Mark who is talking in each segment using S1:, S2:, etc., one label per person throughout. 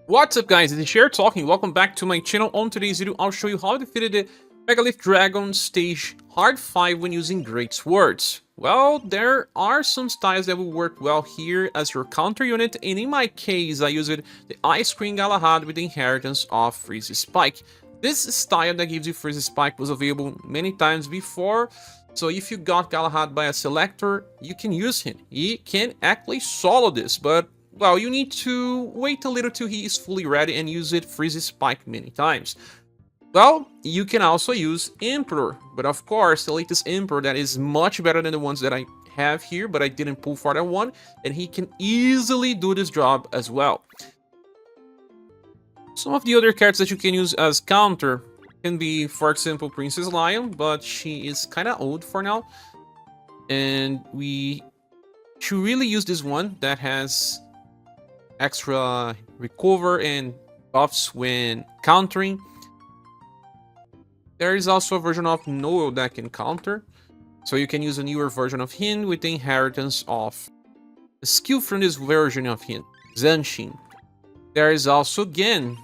S1: What's up guys, it's Cher talking, welcome back to my channel. On today's video, I'll show you how I defeated the Megalith Dragon stage hard 5 when using great swords. Well, there are some styles that will work well here as your counter unit, and in my case, I used the Ice Queen Galahad with the inheritance of Freeze Spike. This style that gives you Freeze Spike was available many times before, so if you got Galahad by a selector, you can use him. He can actually solo this, but well, you need to wait a little till he is fully ready and use it Freeze Spike many times. Well, you can also use Emperor, but of course, the latest Emperor that is much better than the ones that I have here, but I didn't pull for that one, and he can easily do this job as well. Some of the other cards that you can use as counter can be, for example, Princess Lion, but she is kind of old for now, and we should really use this one that has extra recover and buffs when countering. There is also a version of Noel that can counter, so you can use a newer version of him with the inheritance of a skill from this version of him, Zanshin. There is also Gen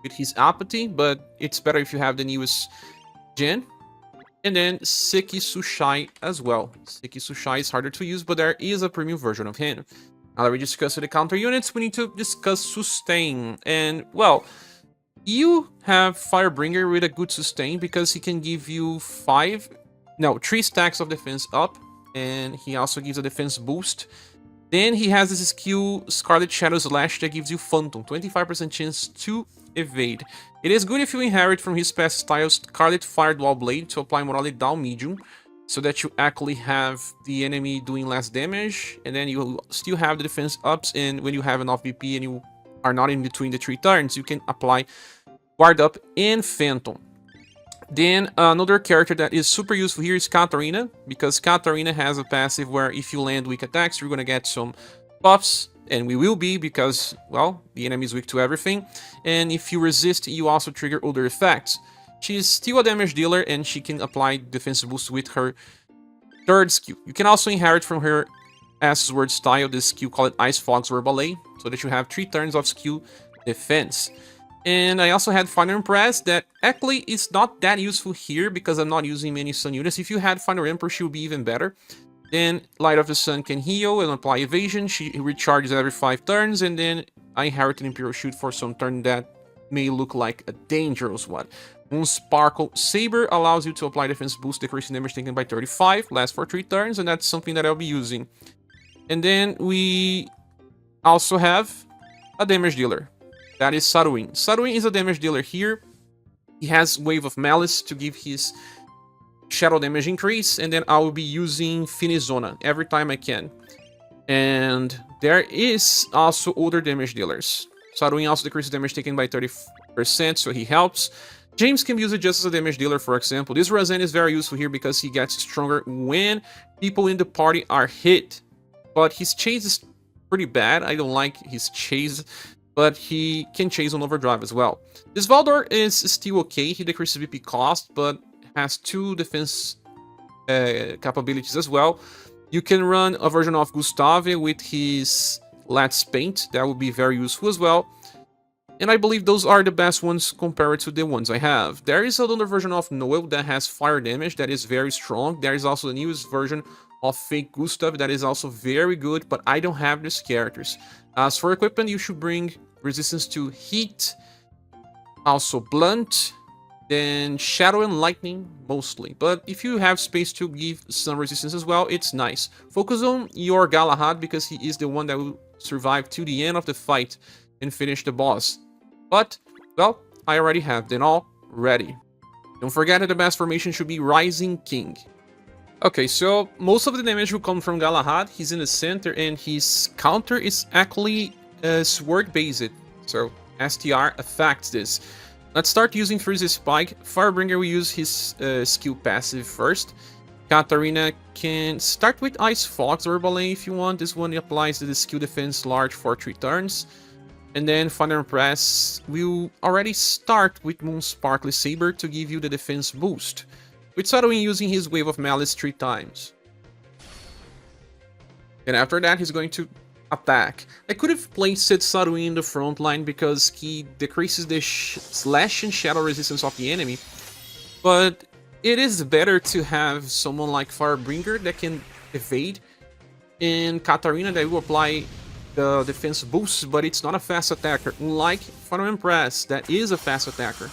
S1: with his apathy, but it's better if you have the newest gen. And then Seki Sushai as well. Seki Sushai is harder to use, but there is a premium version of him. Now that we discussed the counter units, we need to discuss sustain. And, well, you have Firebringer with a good sustain because he can give you 3 stacks of defense up. And he also gives a defense boost. Then he has this skill, Scarlet Shadow Slash, that gives you Phantom, 25% chance to evade. It is good if you inherit from his past style Scarlet Firedwall Blade to apply morale down medium, so that you actually have the enemy doing less damage, and then you still have the defense ups, and when you have enough VP and you are not in between the 3 turns, you can apply Guard Up and Phantom. Then another character that is super useful here is Katarina, because Katarina has a passive where if you land weak attacks, you're gonna get some buffs, and we will be because, well, the enemy is weak to everything, and if you resist, you also trigger other effects. She is still a damage dealer, and she can apply defense boost with her 3rd skill. You can also inherit from her S.sword style this skill called Ice Fogs or Ballet, so that you have 3 turns of skill defense. And I also had Final Impress that actually is not that useful here because I'm not using many Sun units. If you had Final Emperor, she would be even better. Then Light of the Sun can heal and apply evasion. She recharges every 5 turns, and then I inherit an Imperial Shoot for some turn that may look like a dangerous one. Moonsparkle Saber allows you to apply defense boost, decreasing damage taken by 35, lasts for 3 turns, and that's something that I'll be using. And then we also have a damage dealer. That is Saruin. Saruin is a damage dealer here. He has Wave of Malice to give his shadow damage increase, and then I will be using Finizona every time I can. And there is also other damage dealers. Saruin also decreases damage taken by 30%, so he helps. James can use it just as a damage dealer, for example. This Razan is very useful here because he gets stronger when people in the party are hit. But his chase is pretty bad. I don't like his chase, but he can chase on overdrive as well. This Valdor is still okay. He decreases VP cost, but has 2 defense capabilities as well. You can run a version of Gustave with his Let's Paint. That would be very useful as well. And I believe those are the best ones compared to the ones I have. There is another version of Noel that has fire damage that is very strong. There is also the newest version of Fake Gustav that is also very good, but I don't have these characters. As for equipment, you should bring resistance to heat, also blunt, then shadow and lightning mostly. But if you have space to give some resistance as well, it's nice. Focus on your Galahad because he is the one that will survive to the end of the fight and finish the boss. But, well, I already have them all ready. Don't forget that the best formation should be Rising King. Okay, so most of the damage will come from Galahad. He's in the center, and his counter is actually sword based, so STR affects this. Let's start using Freeze Spike. Firebringer will use his skill passive first. Katarina can start with Ice Fox or Ballet if you want. This one applies to the skill defense large for 3 turns. And then Final Impress will already start with Moonsparkle Saber to give you the defense boost, with Saruin using his Wave of Malice 3 times. And after that, he's going to attack. I could have placed Saruin in the front line because he decreases the slash and shadow resistance of the enemy, but it is better to have someone like Firebringer that can evade, and Katarina that will apply the defense boosts, but it's not a fast attacker, unlike Remembrance that is a fast attacker.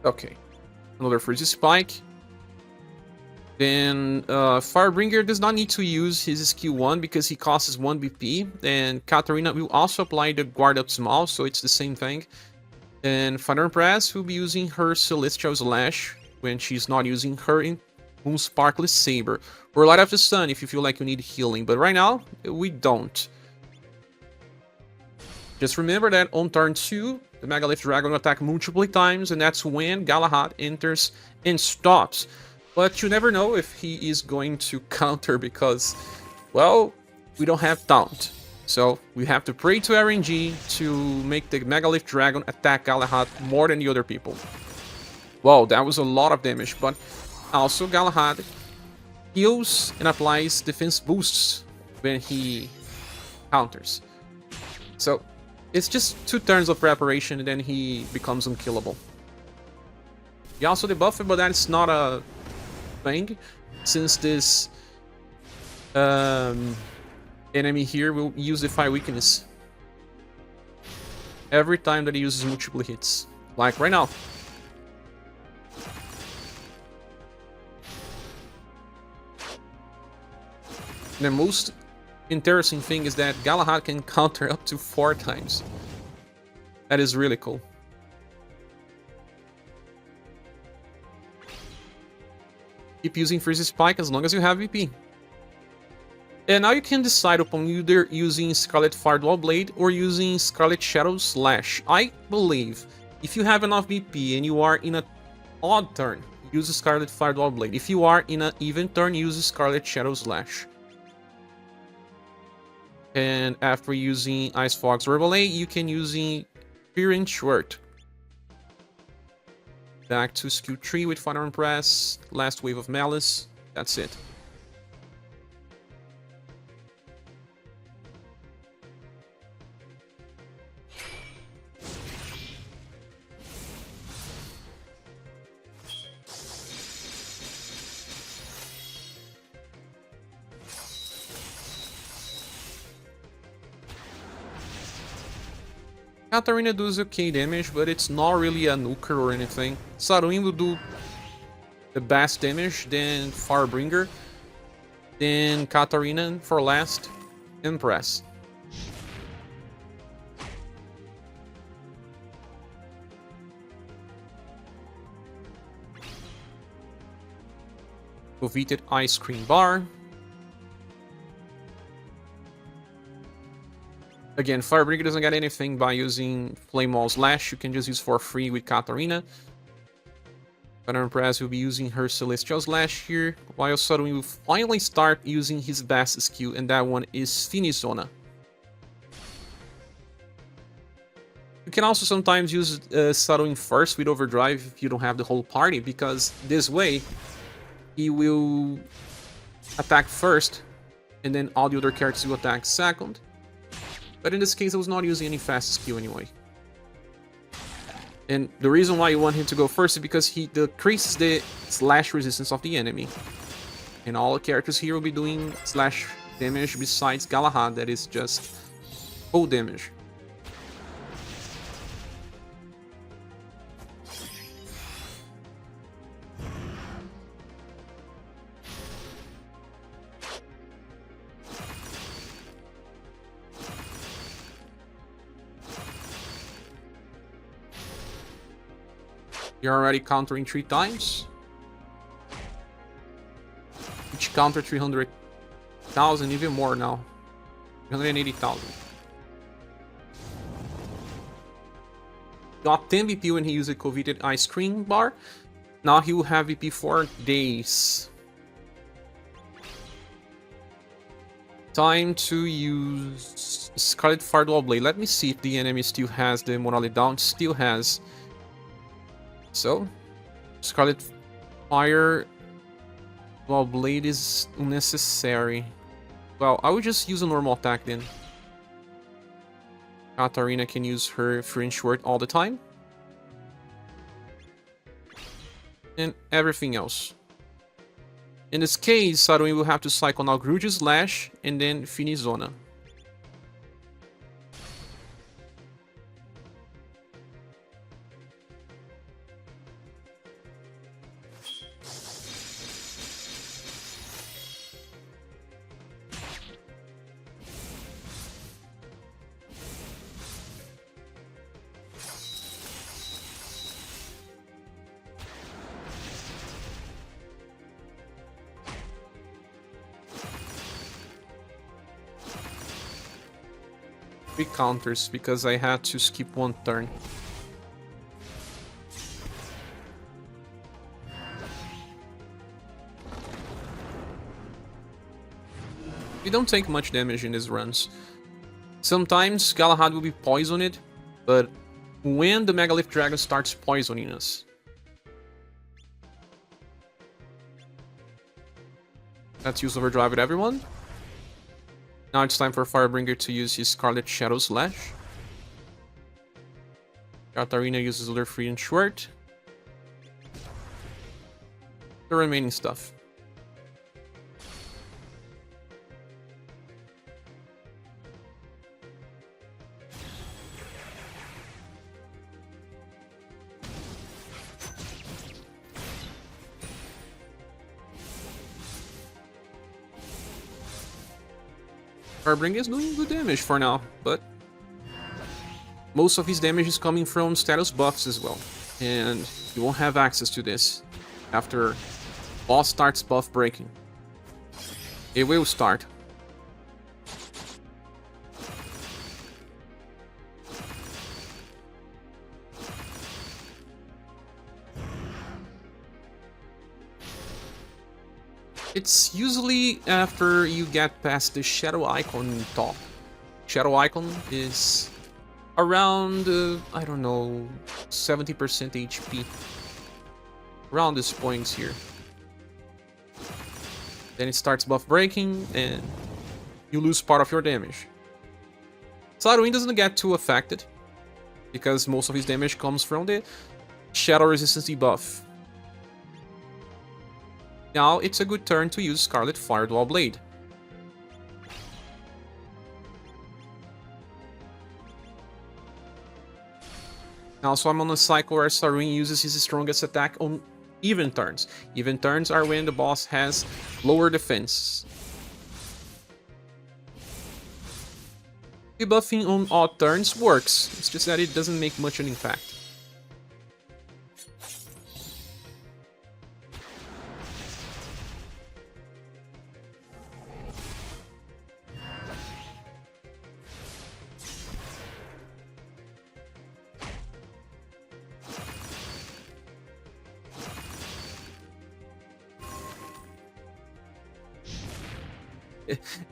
S1: Okay, another Freeze Spike. Then Firebringer does not need to use his skill 1 because he costs 1 BP. And Katarina will also apply the Guard Up Small, so it's the same thing. And Fire Press will be using her Celestial Slash when she's not using her Moon Sparkly Saber. Or Light of the Sun if you feel like you need healing, but right now, we don't. Just remember that on turn 2, the Megalith Dragon will attack multiple times, and that's when Galahad enters and stops. But you never know if he is going to counter because, well, we don't have taunt. So we have to pray to RNG to make the Megalith Dragon attack Galahad more than the other people. Wow, that was a lot of damage, but also Galahad heals and applies defense boosts when he counters. So it's just 2 turns of preparation and then he becomes unkillable. He also debuffed, but that's not a thing, since this enemy here will use Defy Weakness every time that he uses multiple hits, like right now. The most interesting thing is that Galahad can counter up to 4 times. That is really cool. Keep using Freeze Spike as long as you have VP. And now you can decide upon either using Scarlet Fireball Blade or using Scarlet Shadow Slash. I believe if you have enough VP and you are in an odd turn, use Scarlet Fireball Blade. If you are in an even turn, use Scarlet Shadow Slash. And after using Ice Fox Reveille, you can using Fear and SWord. Back to skill 3 with Fire and Press, last wave of Malice, that's it. Katarina does okay damage, but it's not really a nuker or anything. Saruin will do the best damage, then Firebringer, then Katarina for last, and Press. Coveted Ice Cream Bar. Again, Firebringer doesn't get anything by using Flame Wall Slash, you can just use for free with Katarina. Fire Press will be using her Celestial Slash here, while Saruin will finally start using his best skill, and that one is Finizona. You can also sometimes use Saruin first with Overdrive if you don't have the whole party, because this way he will attack first, and then all the other characters will attack second. But in this case, I was not using any fast skill anyway. And the reason why you want him to go first is because he decreases the slash resistance of the enemy. And all the characters here will be doing slash damage besides Galahad, that is just full damage. You're already countering 3 times. Each counter 300,000, even more now. 380,000. Got 10 VP when he used a coveted Ice Cream Bar. Now he will have VP for days. Time to use Scarlet Fire Dual Blade. Let me see if the enemy still has the Monolith down. Still has. So, Scarlet Fire Dual Blade is unnecessary. Well, I would just use a normal attack then. Katarina can use her French Sword all the time. And everything else. In this case, Saruin will have to cycle now Grudge's Lash and then Finizona. Three counters because I had to skip one turn. We don't take much damage in these runs. Sometimes Galahad will be poisoned, but when the Megalith Dragon starts poisoning us. Let's use Overdrive with everyone. Now it's time for Firebringer to use his Scarlet Shadow Slash. Katarina uses their Freedom Sword. The remaining stuff. Firebringer is doing good damage for now, but most of his damage is coming from status buffs as well, and you won't have access to this after boss starts buff breaking. It will start. It's usually after you get past the shadow icon on top. Shadow icon is around, I don't know, 70% HP. Around these points here. Then it starts buff breaking and you lose part of your damage. Saruin doesn't get too affected because most of his damage comes from the shadow resistance debuff. Now it's a good turn to use Scarlet Fire Dual Blade. Also, I'm on a cycle where Saruin uses his strongest attack on even turns. Even turns are when the boss has lower defense. Debuffing on odd turns works, it's just that it doesn't make much an impact.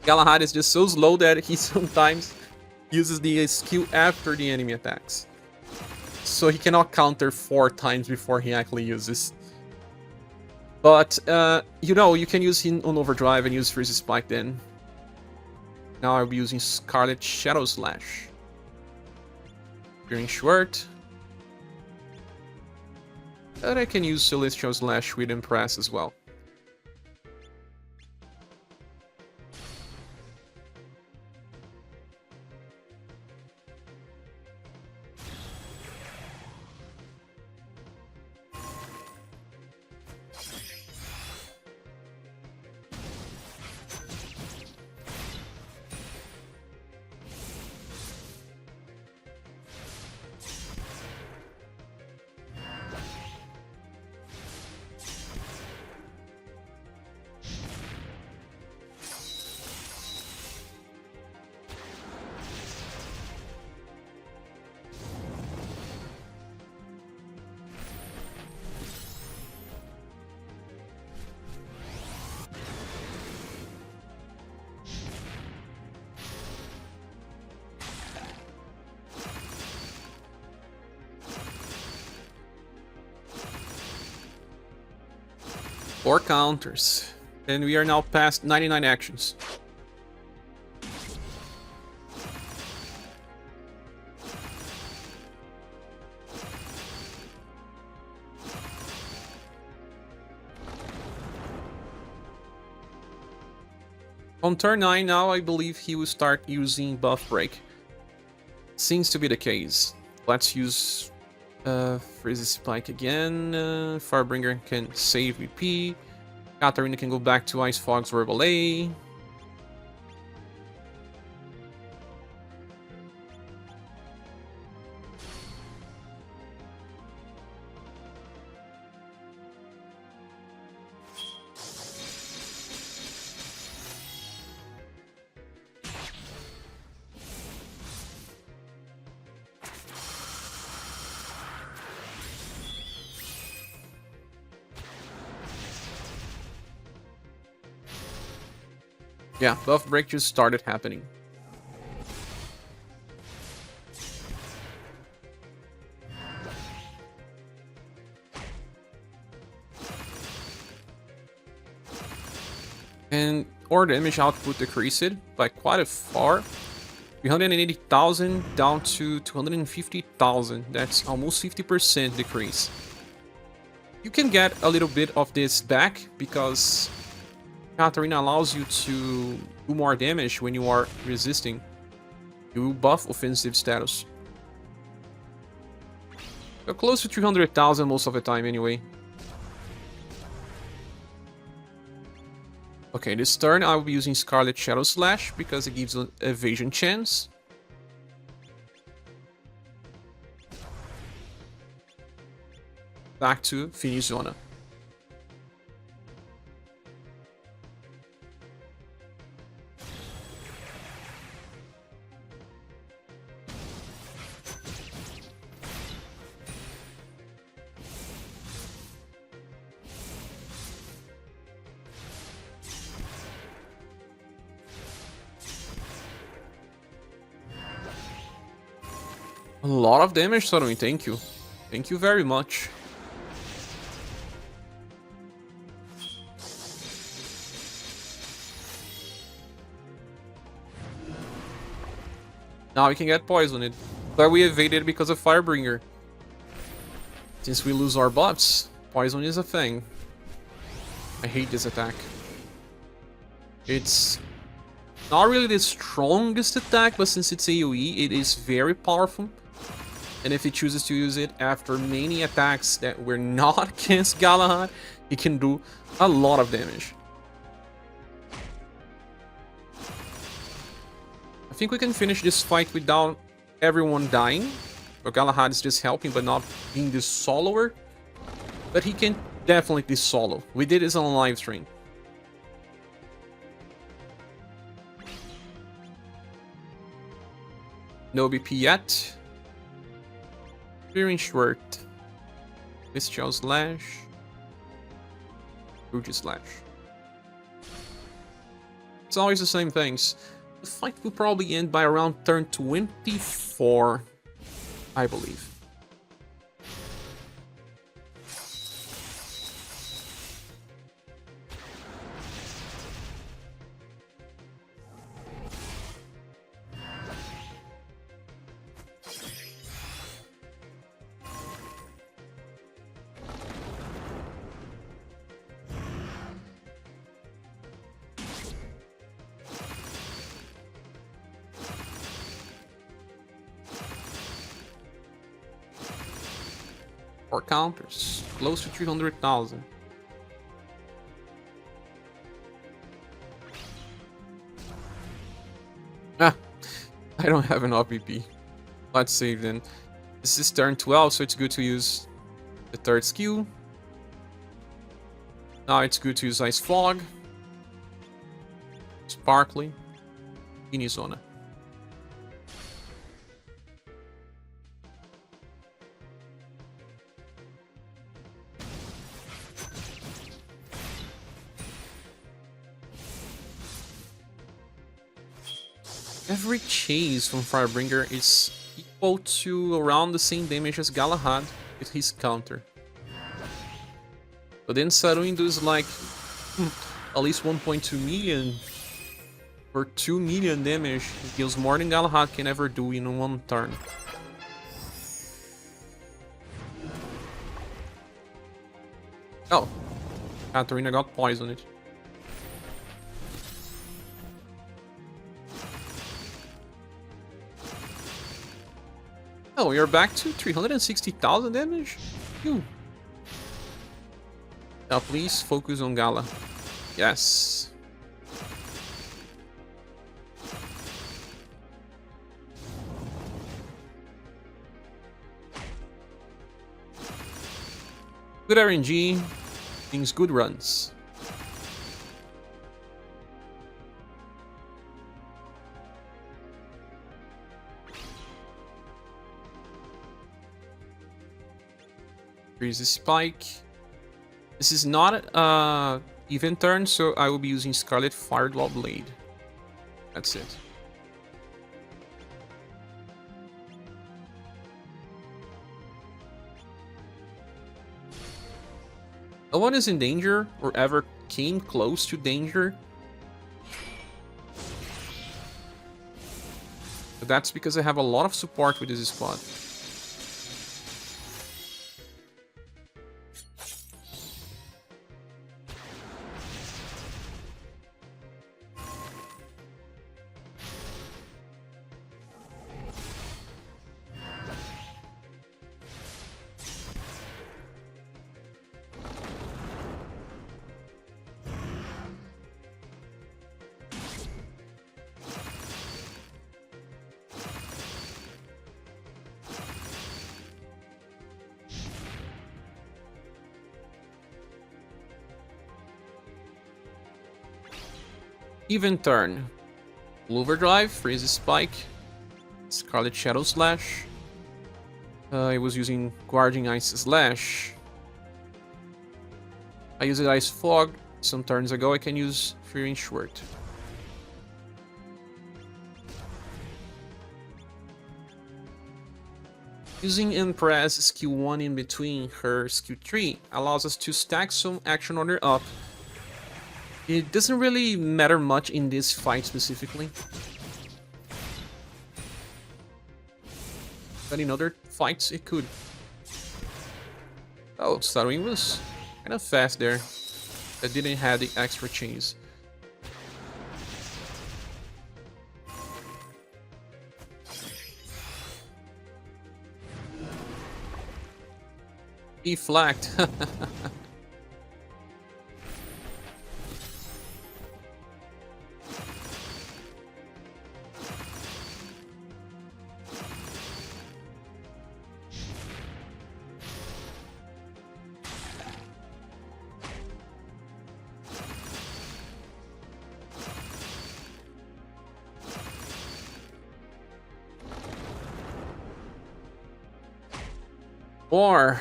S1: Galahad is just so slow that he sometimes uses the skill after the enemy attacks. So he cannot counter 4 times before he actually uses. But, you know, you can use him on Overdrive and use Freeze Spike then. Now I'll be using Scarlet Shadow Slash. Green Sword. And I can use Celestial Slash with Impress as well. 4 counters. And we are now past 99 actions. On turn 9 now, I believe he will start using buff break. Seems to be the case. Let's use Freeze Spike again. Firebringer can save VP. Katarina can go back to Ice Fog's Verbalay. Yeah, buff break just started happening. And our damage output decreased by quite a far. 380,000 down to 250,000. That's almost 50% decrease. You can get a little bit of this back because Katarina allows you to do more damage when you are resisting. You buff offensive status. You're close to 300,000 most of the time anyway. Okay, this turn I will be using Scarlet Shadow Slash because it gives an evasion chance. Back to Finish Zona. A lot of damage, Sorumi, thank you. Thank you very much. Now we can get poisoned, but we evaded because of Firebringer. Since we lose our buffs, poison is a thing. I hate this attack. It's not really the strongest attack, but since it's AoE, it is very powerful. And if he chooses to use it after many attacks that were not against Galahad, he can do a lot of damage. I think we can finish this fight without everyone dying. But Galahad is just helping, but not being the soloer. But he can definitely be solo. We did this on a live stream. No BP yet. Clearing Schwert. Bestial Slash. Rouge Slash. It's always the same things. The fight will probably end by around turn 24, I believe. Or counters, close to 300,000. Ah, I don't have enough BP. Let's save then. This is turn 12, so it's good to use the third skill. Now it's good to use Ice Fog, Sparkly, Inizona. Every chase from Firebringer is equal to around the same damage as Galahad with his counter. But then Saruin does like at least 1.2 million for 2 million damage. It deals more than Galahad can ever do in one turn. Oh, Katarina got poisoned. Oh, you're back to 360,000 damage? Phew. Now please focus on Gala. Yes. Good RNG means good runs. Here's a spike. This is not even turn, so I will be using Scarlet Fireglaw Blade. That's it. No one is in danger or ever came close to danger. But that's because I have a lot of support with this squad. Even turn. Overdrive, Freeze Spike, Scarlet Shadow Slash. I was using Guarding Ice Slash. I used Ice Fog some turns ago. I can use Free Range Sword. Using Empress skill 1 in between her skill 3 allows us to stack some action order up. It doesn't really matter much in this fight specifically. But in other fights it could. Oh, Saruin was kind of fast there. That didn't have the extra chains. Deflect. Or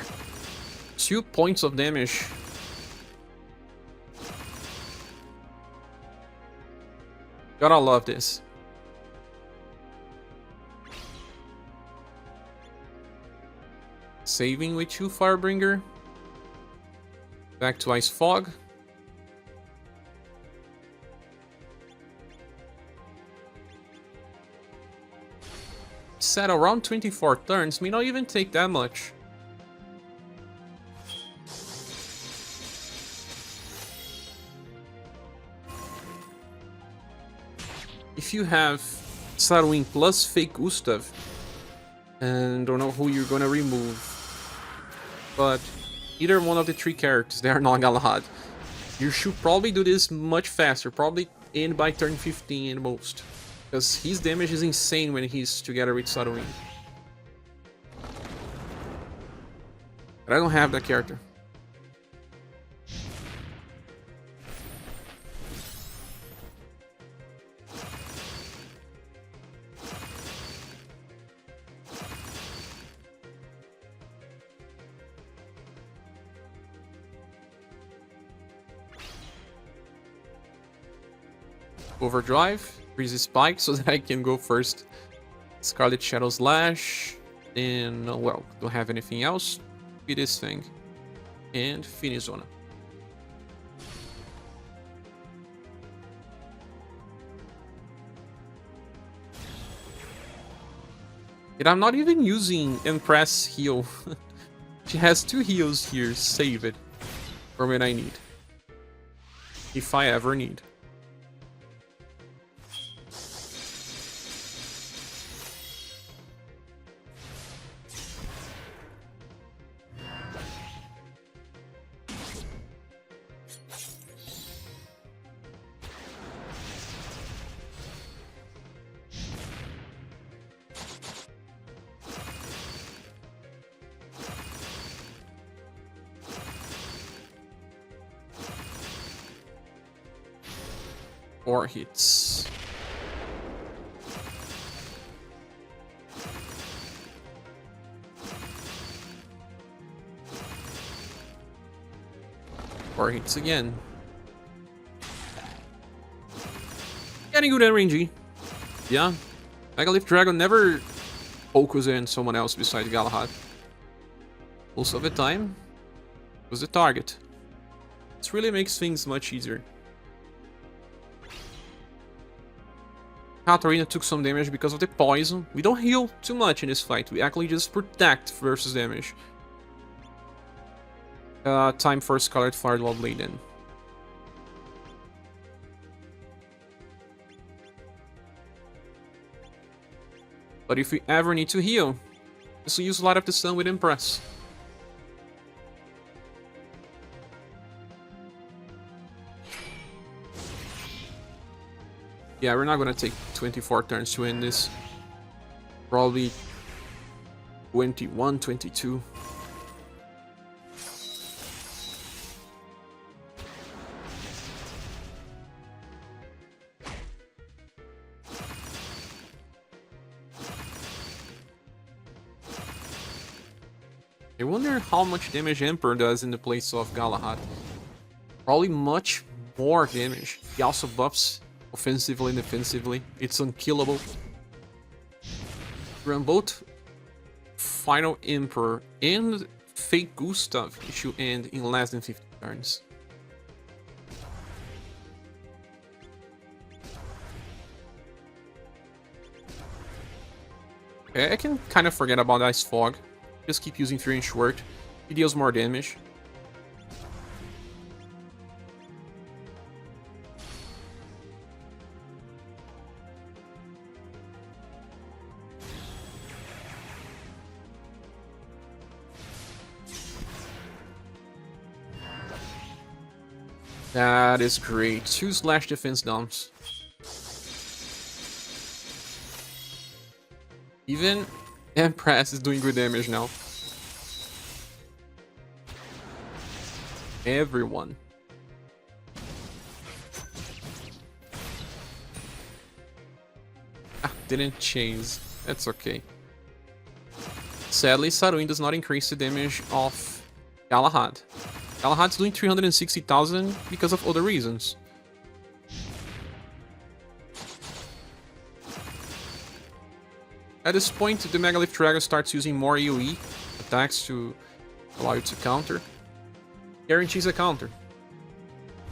S1: 2 points of damage. Gotta love this. Saving with 2 Firebringer. Back to Ice Fog. Set around 24 turns, may not even take that much. If you have Saruin plus Fake Gustav, and don't know who you're gonna remove, but either one of the 3 characters, they are not Galahad, you should probably do this much faster, probably end by turn 15 at most, because his damage is insane when he's together with Saruin. But I don't have that character. Overdrive, Freeze Spike so that I can go first. Scarlet Shadow Slash, and well, don't have anything else. Be this thing, and Finizona. And I'm not even using Impress heal. She has 2 heals here. Save it for when I need. If I ever need. Four hits. Four hits again. Getting good RNG. Yeah. Megalith Dragon never focuses on someone else besides Galahad. Most of the time, it was the target. This really makes things much easier. Katarina took some damage because of the poison. We don't heal too much in this fight. We actually just protect versus damage. Time for Scarlet Fireball Blade then. But if we ever need to heal, just use Light of the Sun with Impress. Yeah, we're not gonna take 24 turns to win this. Probably 21, 22. I wonder how much damage Emperor does in the place of Galahad. Probably much more damage. He also buffs offensively and defensively. It's unkillable. Run both Final Emperor and Fake Gustav should end in less than 50 turns. Okay, I can kind of forget about Ice Fog. Just keep using 3-inch Word. It deals more damage. That is great. 2 slash defense downs. Even Empress is doing good damage now. Everyone. Didn't chase. That's okay. Sadly, Saruin does not increase the damage of Galahad. Galahad's doing 360,000 because of other reasons. At this point, the Megalith Dragon starts using more AoE attacks to allow you to counter. Guarantees a counter.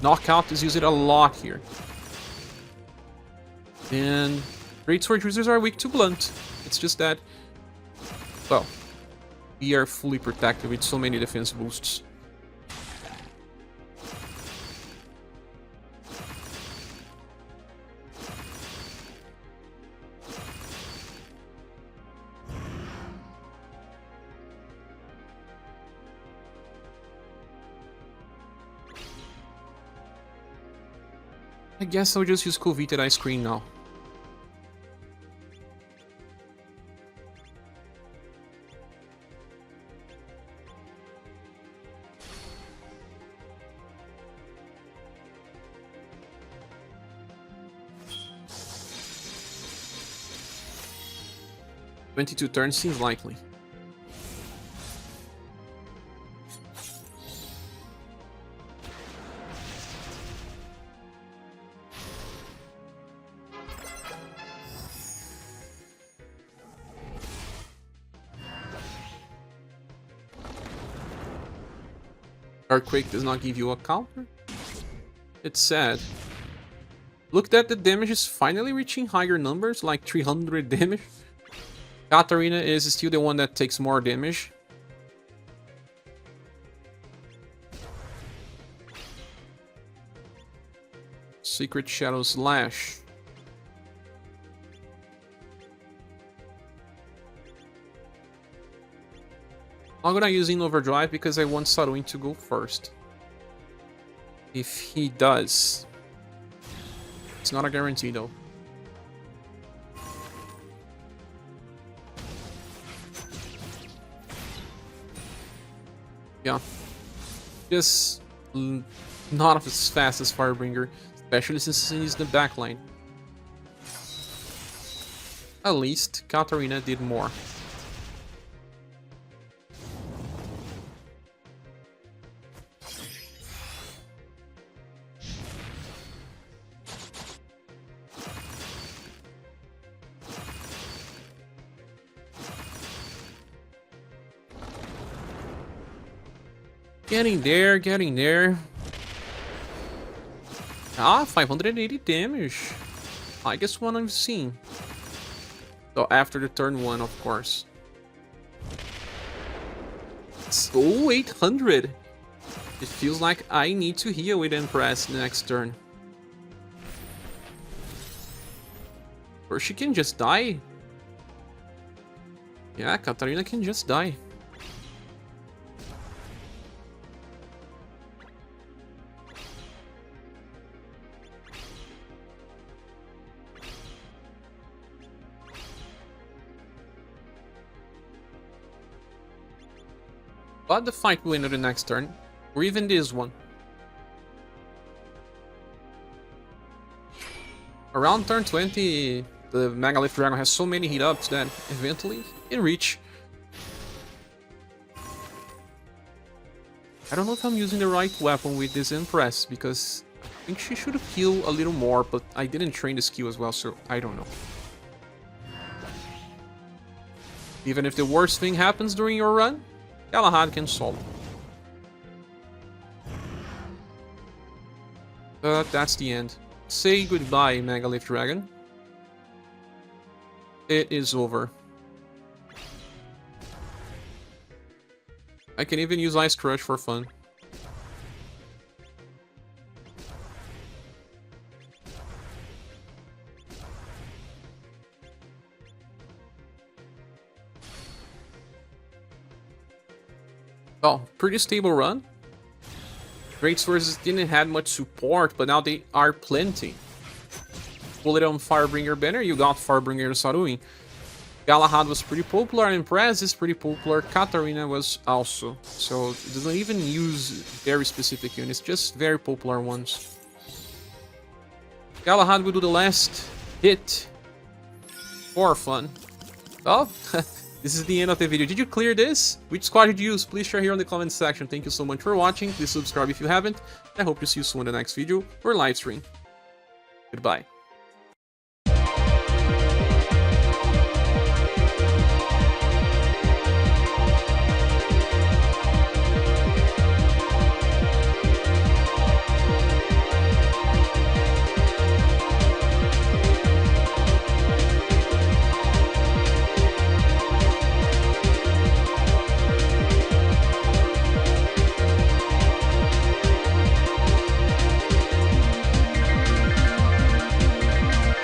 S1: Knockout is used a lot here. And Great Sword users are weak to blunt. It's just that, well, we are fully protected with so many defense boosts. I guess I'll just use Coveted Ice Cream now. "22 turns seems likely. Earthquake does not give you a counter? It's sad. Look that the damage is finally reaching higher numbers, like 300 damage. Katarina is still the one that takes more damage. Secret Shadow Slash. I'm gonna use in Overdrive because I want Sarwin to go first. If he does. It's not a guarantee though. Yeah. Just not as fast as Firebringer, especially since he's the backline. At least Katarina did more. Getting there, getting there. Ah, 580 damage. I guess one I've seen. So after the turn 1, of course. Oh, 800. It feels like I need to heal with Empress next turn. Or she can just die. Yeah, Katarina can just die. But the fight will end on the next turn, or even this one. Around turn 20, the Megalith Dragon has so many hit-ups that eventually it can reach. I don't know if I'm using the right weapon with this Empress, because I think she should heal a little more, but I didn't train the skill as well, so I don't know. Even if the worst thing happens during your run, Galahad can solve. But that's the end. Say goodbye, Megalith Dragon. It is over. I can even use Ice Crush for fun. Oh, pretty stable run. Great Swords didn't have much support, but now they are plenty. Pull it on Firebringer banner, you got Firebringer Sarui. Galahad was pretty popular, and Empress is pretty popular. Katarina was also. So it doesn't even use very specific units, just very popular ones. Galahad will do the last hit for fun. Oh, this is the end of the video. Did you clear this? Which squad did you use? Please share here in the comments section. Thank you so much for watching. Please subscribe if you haven't. I hope to see you soon in the next video or live stream. Goodbye.